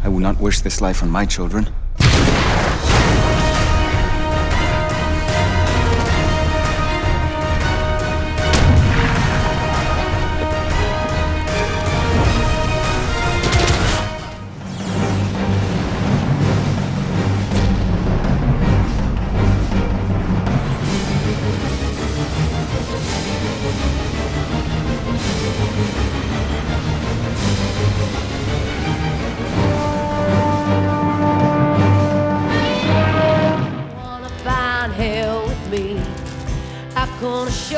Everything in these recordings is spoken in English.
I will not wish this life on my children. I'm gonna show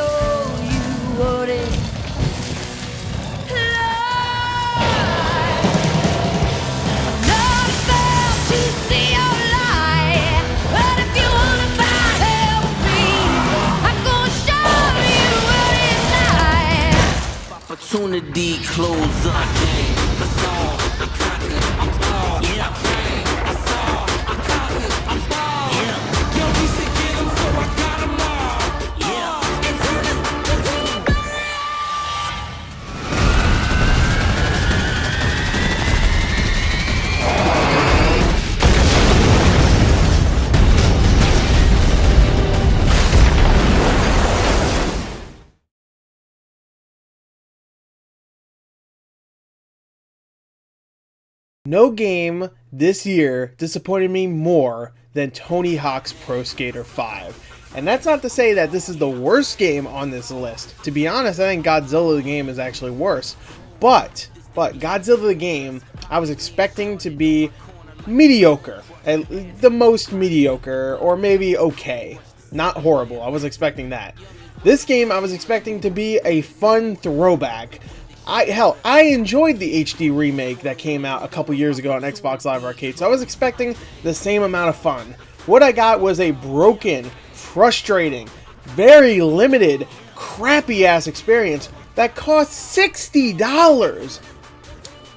you what it's like. Not about to see your light, but if you wanna find help me, I'm gonna show you what it's like. Opportunity close up. That's all. I'm conquered. I'm all. Yeah. That's all. I'm conquered. I'm all. Yeah. Yo, we should get 'em, so I got 'em all. No game this year disappointed me more than Tony Hawk's Pro Skater 5. And that's not to say that this is the worst game on this list. To be honest, I think Godzilla the game is actually worse. But Godzilla the game, I was expecting to be mediocre. At the most mediocre, or maybe okay. Not horrible, I was expecting that. This game, I was expecting to be a fun throwback. I enjoyed the HD remake that came out a couple years ago on Xbox Live Arcade, so I was expecting the same amount of fun. What I got was a broken, frustrating, very limited, crappy-ass experience that cost $60.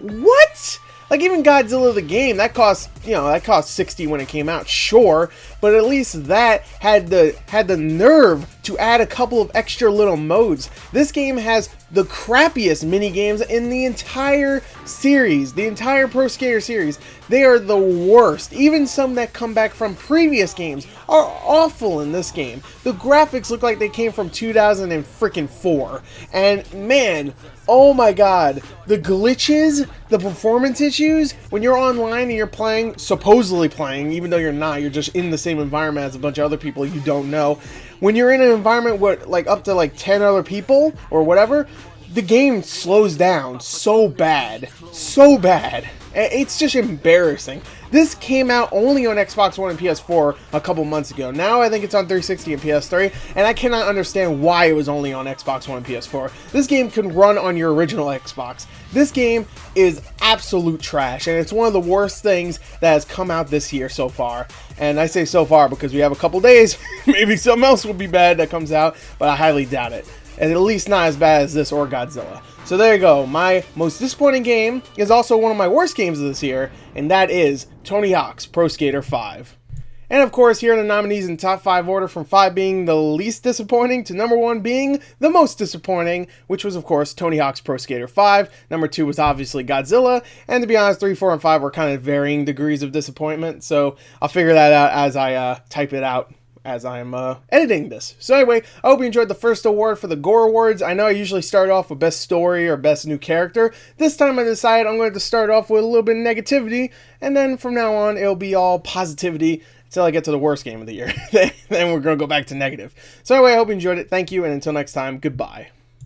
What? Like, even Godzilla the game, that cost, that cost $60 when it came out, sure, but at least that had the nerve to add a couple of extra little modes. This game has the crappiest mini games in the entire series, the entire Pro Skater series. They are the worst. Even some that come back from previous games are awful in this game. The graphics look like they came from 2004, and man, oh my god, the glitches, the performance issues, when you're online and you're playing, supposedly playing, even though you're not, you're just in the same environment as a bunch of other people you don't know. When you're in an environment with up to 10 other people or whatever, the game slows down so bad. So bad. It's just embarrassing. This came out only on Xbox One and PS4 a couple months ago. Now I think it's on 360 and PS3, and I cannot understand why it was only on Xbox One and PS4. This game can run on your original Xbox. This game is absolute trash, and it's one of the worst things that has come out this year so far. And I say so far because we have a couple days. Maybe something else will be bad that comes out, but I highly doubt it. And at least not as bad as this or Godzilla. So there you go. My most disappointing game is also one of my worst games of this year, and that is Tony Hawk's Pro Skater 5. And of course, here are the nominees in top 5 order, from 5 being the least disappointing to number 1 being the most disappointing, which was of course Tony Hawk's Pro Skater 5. Number 2 was obviously Godzilla, and to be honest, 3, 4, and 5 were kind of varying degrees of disappointment, so I'll figure that out as I type it out as I'm editing this. So anyway, I hope you enjoyed the first award for the Gor Awards. I know I usually start off with best story or best new character. This time I decided I'm going to start off with a little bit of negativity, and then from now on it'll be all positivity until I get to the worst game of the year. Then we're going to go back to negative. So anyway, I hope you enjoyed it. Thank you, and until next time, goodbye.